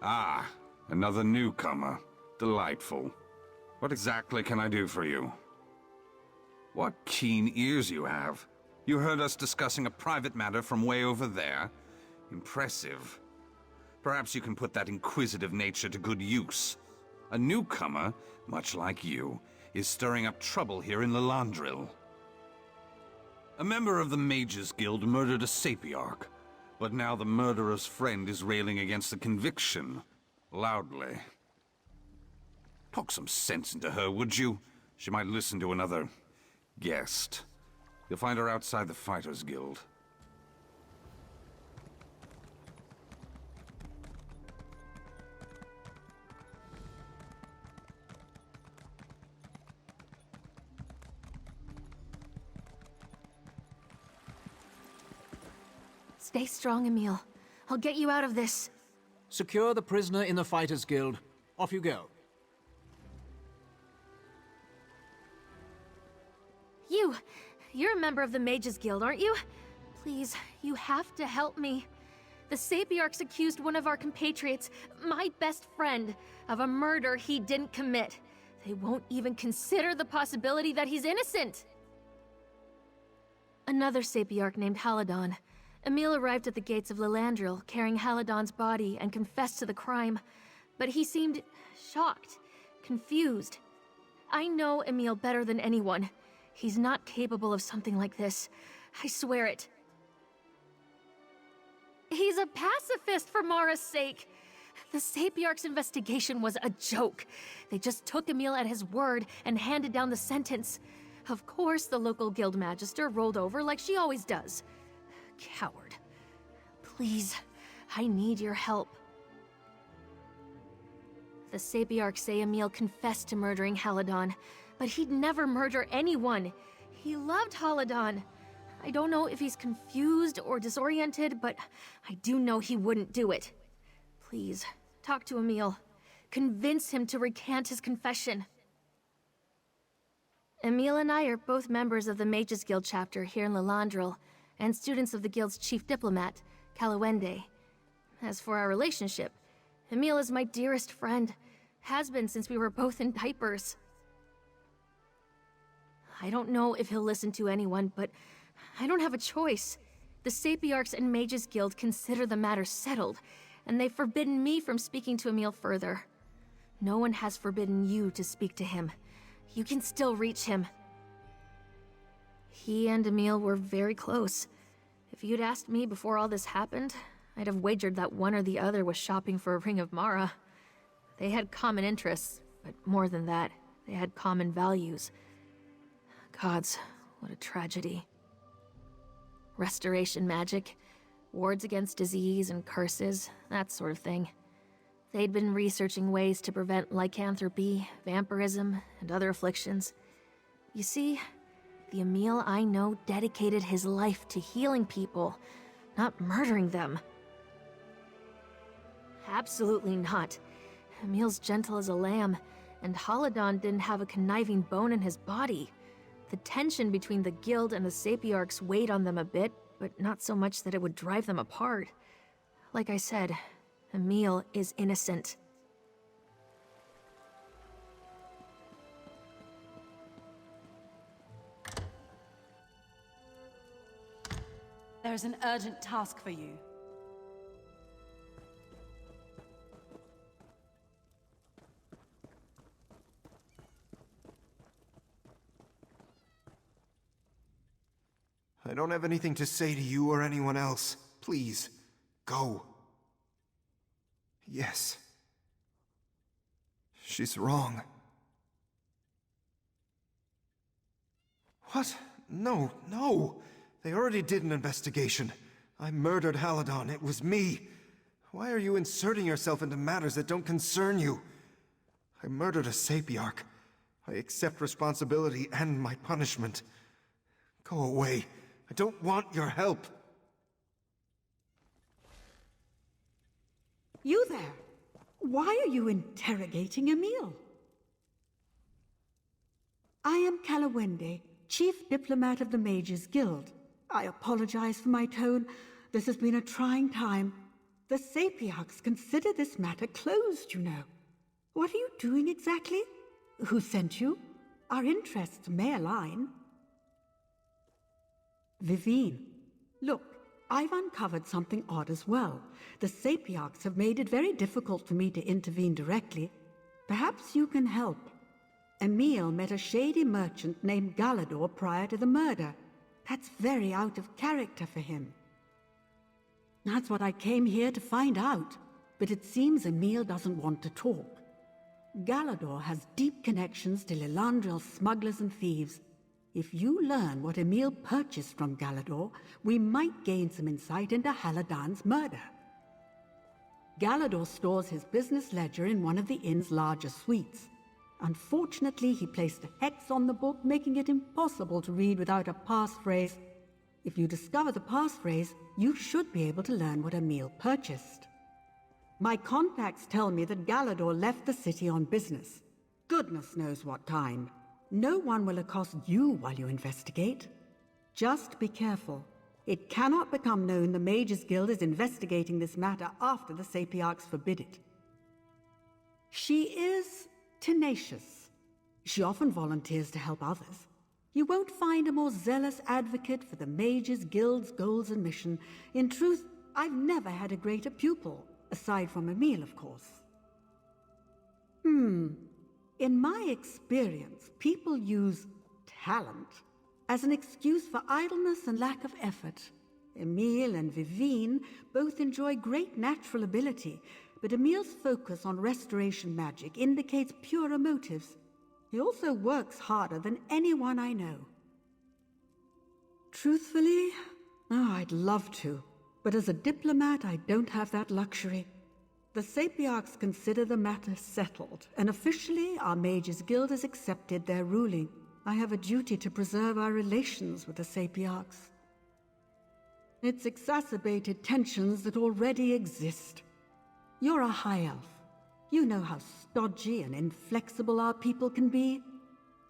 Ah, another newcomer. Delightful. What exactly can I do for you? What keen ears you have. You heard us discussing a private matter from way over there. Impressive. Perhaps you can put that inquisitive nature to good use. A newcomer, much like you, is stirring up trouble here in Lillandril. A member of the Mages Guild murdered a sapiarch, but now the murderer's friend is railing against the conviction, loudly. Poke some sense into her, would you? She might listen to another guest. You'll find her outside the Fighters Guild. Stay strong, Emil. I'll get you out of this. Secure the prisoner in the Fighters Guild. Off you go. You're a member of the Mages Guild, aren't you? Please, you have to help me. The Sapiarchs accused one of our compatriots, my best friend, of a murder he didn't commit. They won't even consider the possibility that he's innocent. Another Sapiarch named Haladon. Emil arrived at the gates of Lillandril, carrying Haladon's body, and confessed to the crime. But he seemed shocked, confused. I know Emil better than anyone. He's not capable of something like this. I swear it. He's a pacifist for Mara's sake. The Sapiarch's investigation was a joke. They just took Emil at his word and handed down the sentence. Of course, the local guild magister rolled over like she always does. Coward. Please, I need your help. The Sapiarchs say Emil confessed to murdering Haladon, but he'd never murder anyone. He loved Haladon. I don't know if he's confused or disoriented, but I do know he wouldn't do it. Please, talk to Emil. Convince him to recant his confession. Emil and I are both members of the Mages Guild chapter here in Lillandril, and students of the guild's chief diplomat, Kalawende. As for our relationship, Emil is my dearest friend. Has been since we were both in diapers. I don't know if he'll listen to anyone, but I don't have a choice. The Sapiarchs and Mages Guild consider the matter settled, and they've forbidden me from speaking to Emil further. No one has forbidden you to speak to him. You can still reach him. He and Emil were very close. If you'd asked me before all this happened, I'd have wagered that one or the other was shopping for a ring of Mara. They had common interests, but more than that, they had common values. Gods, what a tragedy. Restoration magic, wards against disease and curses, that sort of thing. They'd been researching ways to prevent lycanthropy, vampirism, and other afflictions. You see, the Emil I know dedicated his life to healing people, not murdering them. Absolutely not. Emil's gentle as a lamb, and Haladon didn't have a conniving bone in his body. The tension between the guild and the Sapiarchs weighed on them a bit, but not so much that it would drive them apart. Like I said, Emil is innocent. There's an urgent task for you. I don't have anything to say to you or anyone else. Please, go. Yes. She's wrong. What? No, no. They already did an investigation. I murdered Haladon. It was me. Why are you inserting yourself into matters that don't concern you? I murdered a Sapiarch. I accept responsibility and my punishment. Go away. I don't want your help. You there? Why are you interrogating Emil? I am Kalawende, Chief Diplomat of the Mages Guild. I apologize for my tone. This has been a trying time. The Sapiarchs consider this matter closed, you know. What are you doing exactly? Who sent you? Our interests may align. Vivine, look, I've uncovered something odd as well. The Sapiarchs have made it very difficult for me to intervene directly. Perhaps you can help. Emil met a shady merchant named Galador prior to the murder. That's very out of character for him. That's what I came here to find out, but it seems Emil doesn't want to talk. Galador has deep connections to Lillandril smugglers and thieves. If you learn what Emil purchased from Galador, we might gain some insight into Haladan's murder. Galador stores his business ledger in one of the inn's larger suites. Unfortunately, he placed a hex on the book, making it impossible to read without a passphrase. If you discover the passphrase, you should be able to learn what Emil purchased. My contacts tell me that Galador left the city on business. Goodness knows what time. No one will accost you while you investigate. Just be careful. It cannot become known the Mages Guild is investigating this matter after the Sapiarchs forbid it. She is tenacious. She often volunteers to help others. You won't find a more zealous advocate for the Mages Guild's goals and mission. In truth, I've never had a greater pupil, aside from Emil, of course. In my experience, people use talent as an excuse for idleness and lack of effort. Emil and Vivine both enjoy great natural ability, but Emil's focus on restoration magic indicates purer motives. He also works harder than anyone I know. Truthfully, I'd love to, but as a diplomat, I don't have that luxury. The Sapiarchs consider the matter settled, and officially our Mages Guild has accepted their ruling. I have a duty to preserve our relations with the Sapiarchs. It's exacerbated tensions that already exist. You're a high elf. You know how stodgy and inflexible our people can be.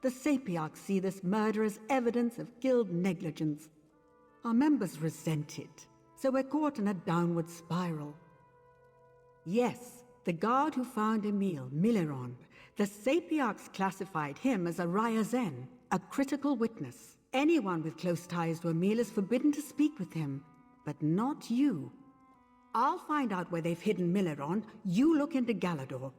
The Sapiarchs see this murder as evidence of guild negligence. Our members resent it, so we're caught in a downward spiral. Yes, the guard who found Emil, Miliron, the Sapiarchs classified him as a Ryazen, a critical witness. Anyone with close ties to Emil is forbidden to speak with him, but not you. I'll find out where they've hidden Miliron. You look into Galador.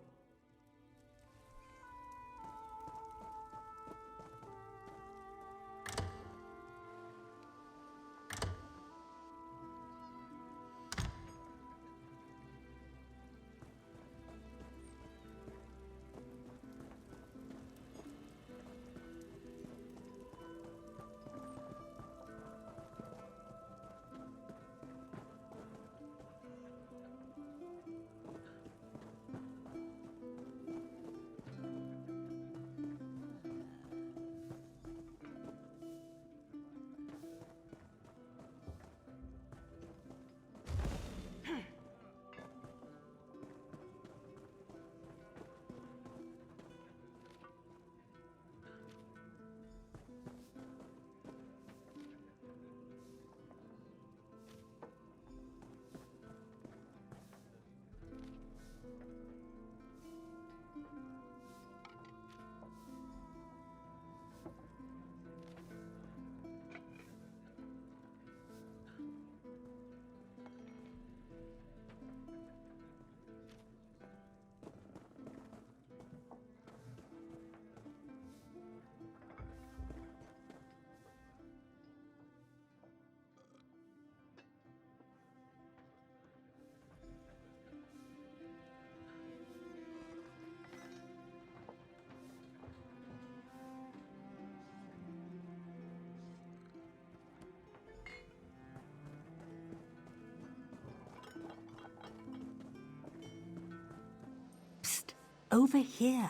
Over here.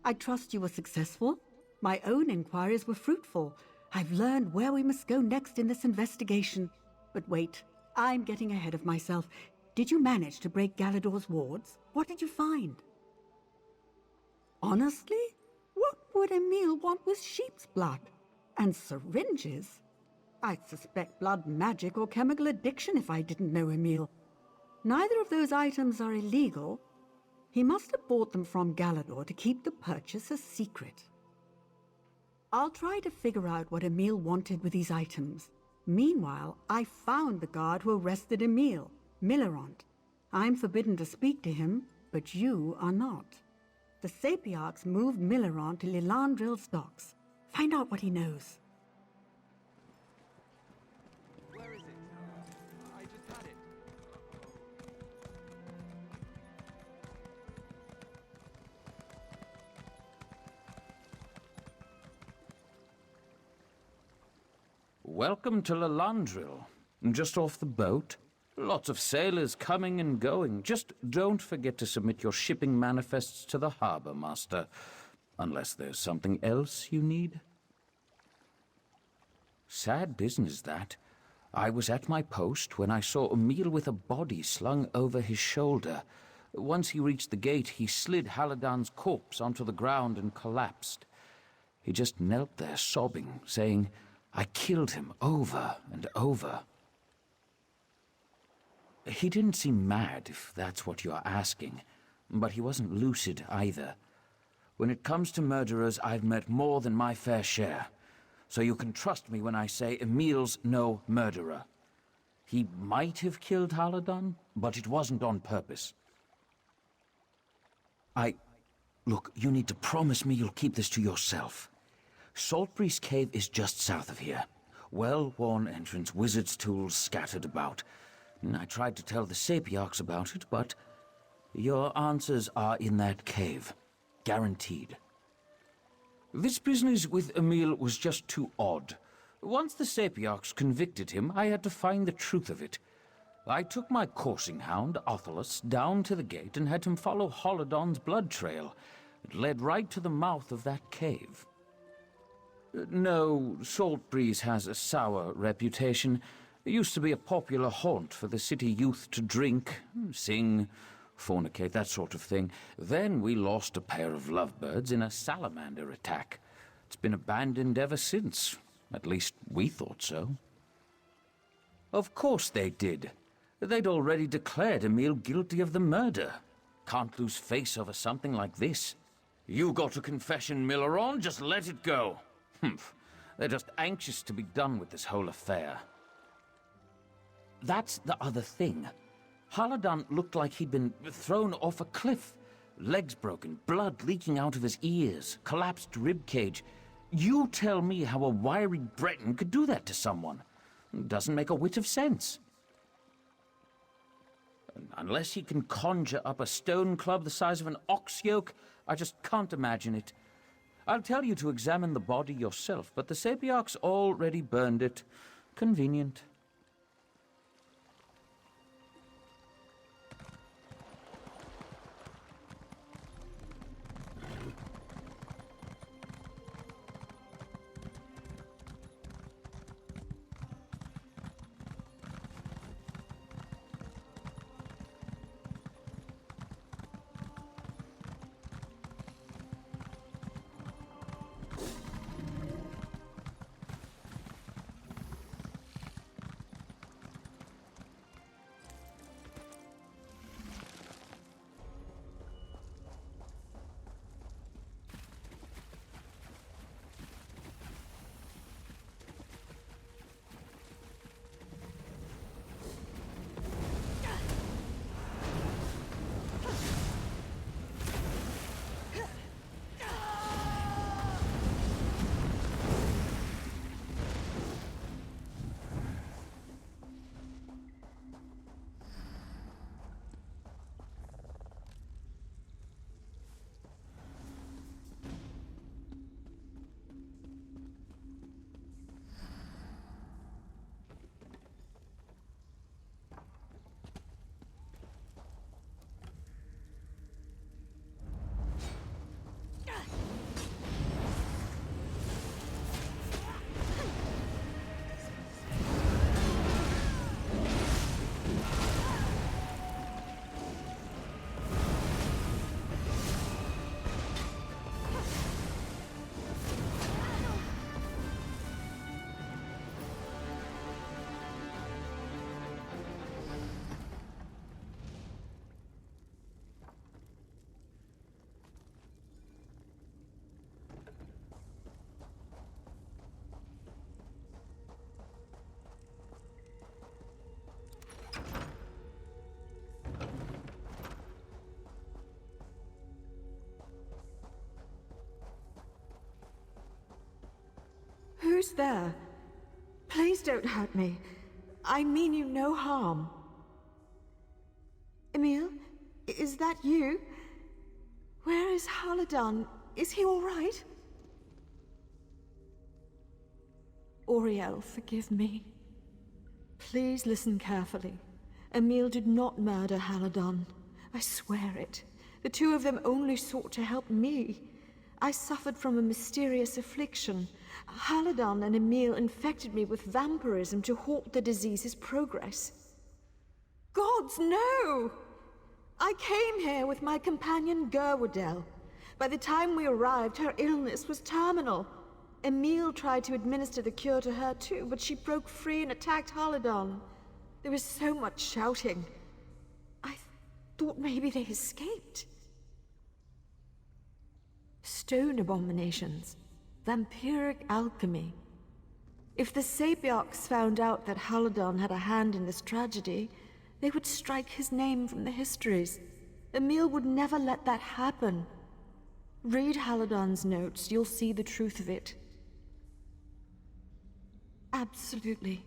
I trust you were successful. My own inquiries were fruitful. I've learned where we must go next in this investigation. But wait, I'm getting ahead of myself. Did you manage to break Galador's wards? What did you find? Honestly, what would Emil want with sheep's blood? And syringes? I'd suspect blood magic or chemical addiction if I didn't know Emil. Neither of those items are illegal. He must have bought them from Galador to keep the purchase a secret. I'll try to figure out what Emil wanted with these items. Meanwhile, I found the guard who arrested Emil, Millerant. I'm forbidden to speak to him, but you are not. The Sapiarchs moved Millerant to Lillandril's docks. Find out what he knows. Where is it? I just had it. Welcome to Lillandril. Just off the boat. Lots of sailors coming and going. Just don't forget to submit your shipping manifests to the harbor master. Unless there's something else you need. Sad business, that. I was at my post when I saw Emil with a body slung over his shoulder. Once he reached the gate, he slid Haladan's corpse onto the ground and collapsed. He just knelt there sobbing, saying, "I killed him over and over." He didn't seem mad, if that's what you're asking, but he wasn't lucid either. When it comes to murderers, I've met more than my fair share, so you can trust me when I say Emil's no murderer. He might have killed Haladan, but it wasn't on purpose. Look, you need to promise me you'll keep this to yourself. Saltbreeze Cave is just south of here. Well-worn entrance, wizard's tools scattered about. I tried to tell the Sapiarchs about it, but your answers are in that cave. Guaranteed. This business with Emil was just too odd. Once the Sapiarchs convicted him, I had to find the truth of it. I took my coursing hound, Othelus, down to the gate and had him follow Haladan's blood trail. It led right to the mouth of that cave. No, Saltbreeze has a sour reputation. It used to be a popular haunt for the city youth to drink, sing, fornicate, that sort of thing. Then we lost a pair of lovebirds in a salamander attack. It's been abandoned ever since. At least we thought so. Of course they did. They'd already declared Emil guilty of the murder. Can't lose face over something like this. You got a confession, Millerant, just let it go. Humph. They're just anxious to be done with this whole affair. That's the other thing. Haladan looked like he'd been thrown off a cliff. Legs broken, blood leaking out of his ears, collapsed ribcage. You tell me how a wiry Breton could do that to someone. Doesn't make a whit of sense. Unless he can conjure up a stone club the size of an ox yoke, I just can't imagine it. I'll tell you to examine the body yourself, but the Sapiarchs already burned it. Convenient. Who's there? Please don't hurt me. I mean you no harm. Emil, is that you? Where is Haladon? Is he all right? Auriel, forgive me. Please listen carefully. Emil did not murder Haladon. I swear it. The two of them only sought to help me. I suffered from a mysterious affliction. Haladon and Emil infected me with vampirism to halt the disease's progress. Gods, no! I came here with my companion Gerwardel. By the time we arrived, her illness was terminal. Emil tried to administer the cure to her too, but she broke free and attacked Haladon. There was so much shouting. I thought maybe they escaped. Stone abominations. Vampiric alchemy. If the Sapiarchs found out that Haladon had a hand in this tragedy, they would strike his name from the histories. Emil would never let that happen. Read Haladon's notes, you'll see the truth of it. Absolutely.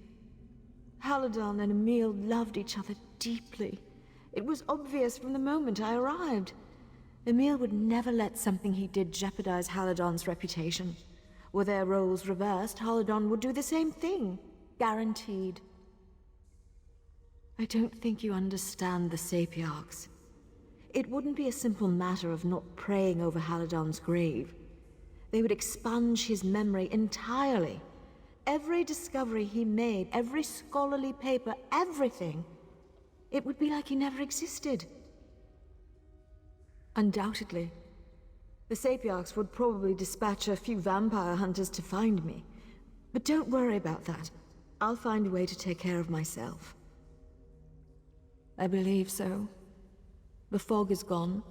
Haladon and Emil loved each other deeply. It was obvious from the moment I arrived. Emil would never let something he did jeopardize Haladon's reputation. Were their roles reversed, Haladon would do the same thing. Guaranteed. I don't think you understand the Sapiarchs. It wouldn't be a simple matter of not praying over Haladon's grave. They would expunge his memory entirely. Every discovery he made, every scholarly paper, everything. It would be like he never existed. Undoubtedly. The Sapiarchs would probably dispatch a few vampire hunters to find me. But don't worry about that. I'll find a way to take care of myself. I believe so. The fog is gone.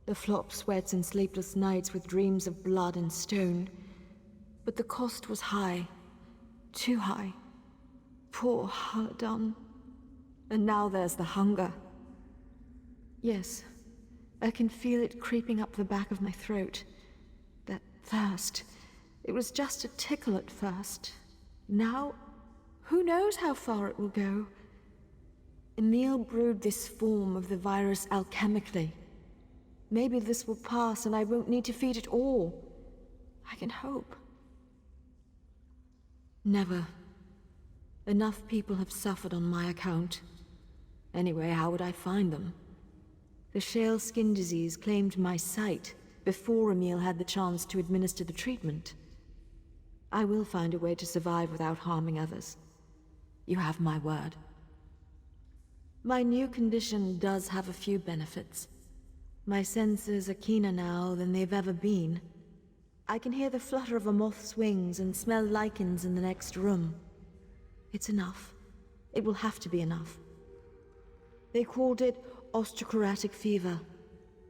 The flop sweats and sleepless nights with dreams of blood and stone. But the cost was high. Too high. Poor Haladon. And now there's the hunger. Yes, I can feel it creeping up the back of my throat. That thirst. It was just a tickle at first. Now, who knows how far it will go? Emil brewed this form of the virus alchemically. Maybe this will pass and I won't need to feed it all. I can hope. Never. Enough people have suffered on my account. Anyway, how would I find them? The shale skin disease claimed my sight before Emil had the chance to administer the treatment. I will find a way to survive without harming others. You have my word. My new condition does have a few benefits. My senses are keener now than they've ever been. I can hear the flutter of a moth's wings and smell lichens in the next room. It's enough. It will have to be enough. They called it osteochondritic fever,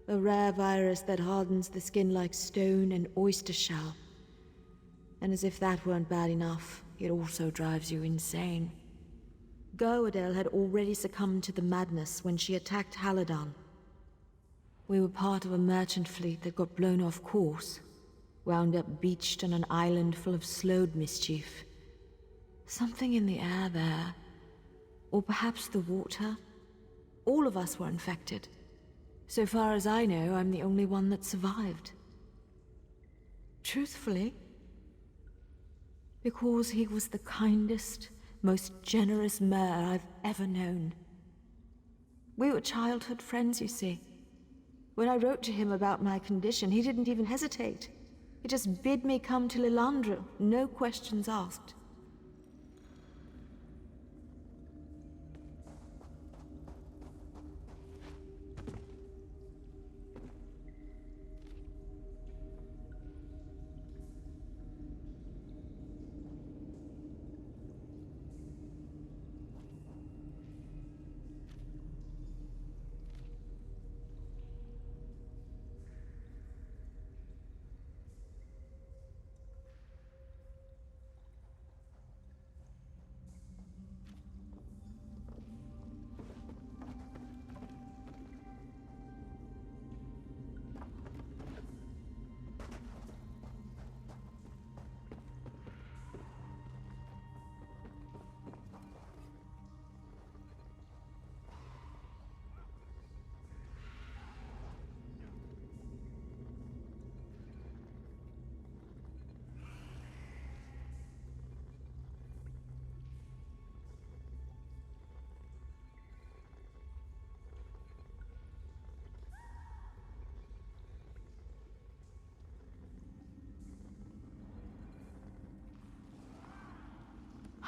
a rare virus that hardens the skin like stone and oyster shell. And as if that weren't bad enough, it also drives you insane. Gerwardel had already succumbed to the madness when she attacked Haladon. We were part of a merchant fleet that got blown off course, wound up beached on an island full of slowed mischief. Something in the air there, or perhaps the water. All of us were infected. So far as I know, I'm the only one that survived. Truthfully, because he was the kindest, most generous mayor I've ever known. We were childhood friends, you see. When I wrote to him about my condition, he didn't even hesitate. He just bid me come to Lillandril, no questions asked.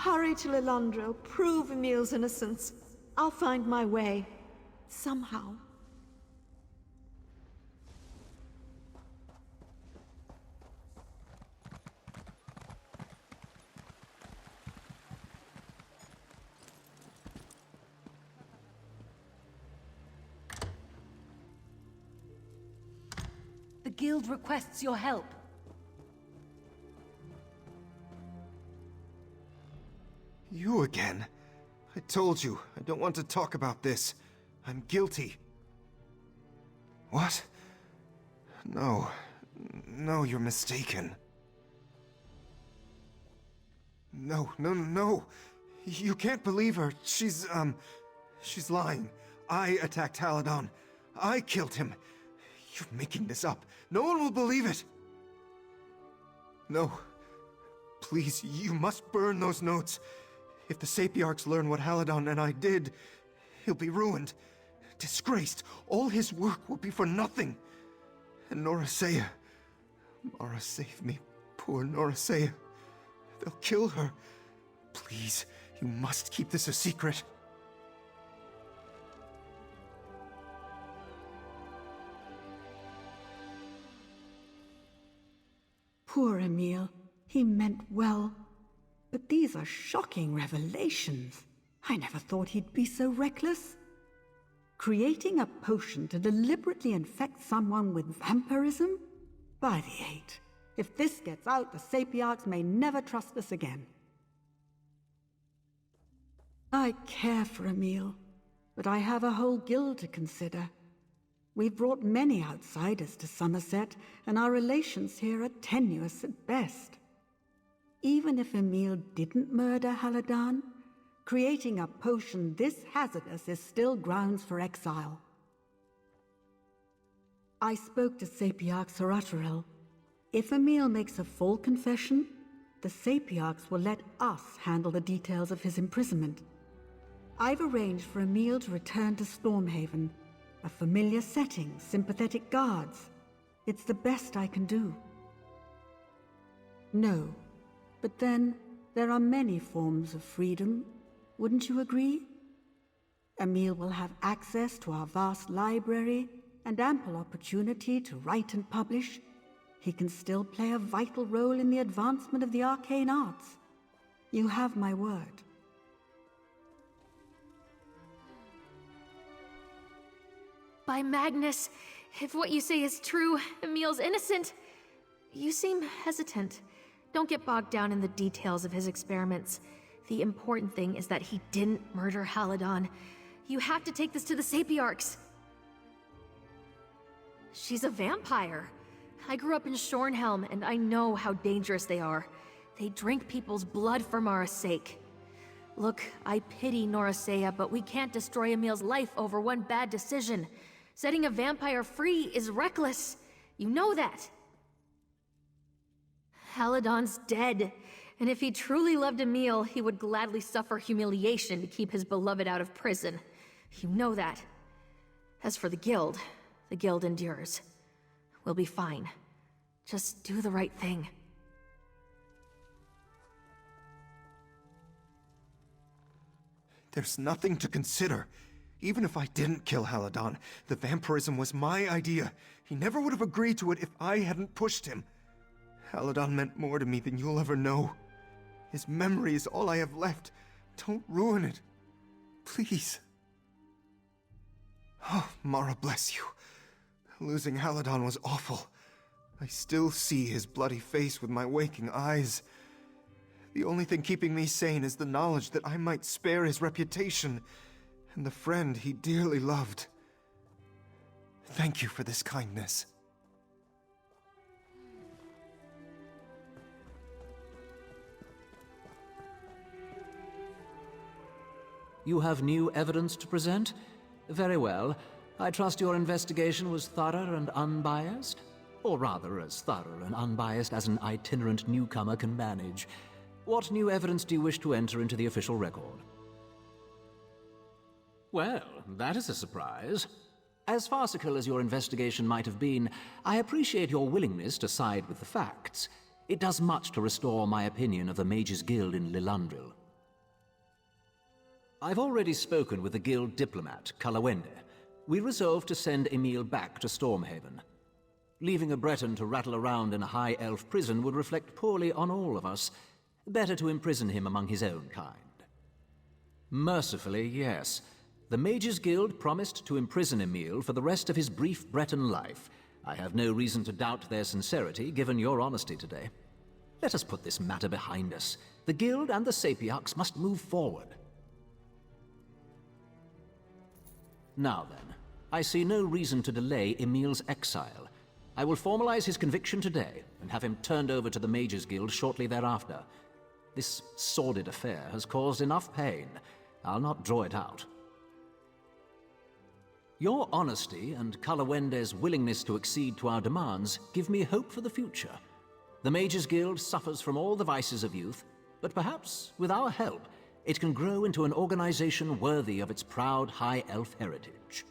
Hurry to Lillandril, prove Emil's innocence. I'll find my way. Somehow. The guild requests your help. You again? I told you, I don't want to talk about this. I'm guilty. What? No. No, you're mistaken. No, no, no. You can't believe her. She's lying. I attacked Haladon. I killed him. You're making this up. No one will believe it. No. Please, you must burn those notes. If the Sapiarchs learn what Haladon and I did, he'll be ruined. Disgraced. All his work will be for nothing. And Norasea. Mara, save me. Poor Norasea. They'll kill her. Please, you must keep this a secret. Poor Emil. He meant well. But these are shocking revelations. I never thought he'd be so reckless. Creating a potion to deliberately infect someone with vampirism? By the eight. If this gets out, the Sapiarchs may never trust us again. I care for Emil, but I have a whole guild to consider. We've brought many outsiders to Somerset, and our relations here are tenuous at best. Even if Emil didn't murder Haladon, creating a potion this hazardous is still grounds for exile. I spoke to Sapiarch Lillandril. If Emil makes a full confession, the Sapiarchs will let us handle the details of his imprisonment. I've arranged for Emil to return to Stormhaven. A familiar setting, sympathetic guards. It's the best I can do. No, but then there are many forms of freedom. Wouldn't you agree? Emil will have access to our vast library and ample opportunity to write and publish. He can still play a vital role in the advancement of the arcane arts. You have my word. By Magnus, if what you say is true, Emil's innocent. You seem hesitant. Don't get bogged down in the details of his experiments. The important thing is that he didn't murder Haladon. You have to take this to the Sapiarchs. She's a vampire. I grew up in Shornhelm, and I know how dangerous they are. They drink people's blood for Mara's sake. Look, I pity Norasea, but we can't destroy Emil's life over one bad decision. Setting a vampire free is reckless. You know that. Haladon's dead, and if he truly loved Emil, he would gladly suffer humiliation to keep his beloved out of prison. You know that. As for the guild endures. We'll be fine. Just do the right thing. There's nothing to consider. Even if I didn't kill Haladon, the vampirism was my idea. He never would have agreed to it if I hadn't pushed him. Haladon meant more to me than you'll ever know. His memory is all I have left. Don't ruin it. Please. Oh, Mara bless you. Losing Haladon was awful. I still see his bloody face with my waking eyes. The only thing keeping me sane is the knowledge that I might spare his reputation and the friend he dearly loved. Thank you for this kindness. You have new evidence to present? Very well. I trust your investigation was thorough and unbiased? Or rather, as thorough and unbiased as an itinerant newcomer can manage. What new evidence do you wish to enter into the official record? Well, that is a surprise. As farcical as your investigation might have been, I appreciate your willingness to side with the facts. It does much to restore my opinion of the Mages Guild in Lillandril. I've already spoken with the guild diplomat, Kalawende. We resolved to send Emil back to Stormhaven. Leaving a Breton to rattle around in a high elf prison would reflect poorly on all of us. Better to imprison him among his own kind. Mercifully, yes. The Mages Guild promised to imprison Emil for the rest of his brief Breton life. I have no reason to doubt their sincerity, given your honesty today. Let us put this matter behind us. The Guild and the Sapiarchs must move forward. Now then, I see no reason to delay Emil's exile. I will formalize his conviction today, and have him turned over to the Mages Guild shortly thereafter. This sordid affair has caused enough pain. I'll not draw it out. Your honesty and Kalawende's willingness to accede to our demands give me hope for the future. The Mages Guild suffers from all the vices of youth, but perhaps, with our help, it can grow into an organization worthy of its proud high elf heritage.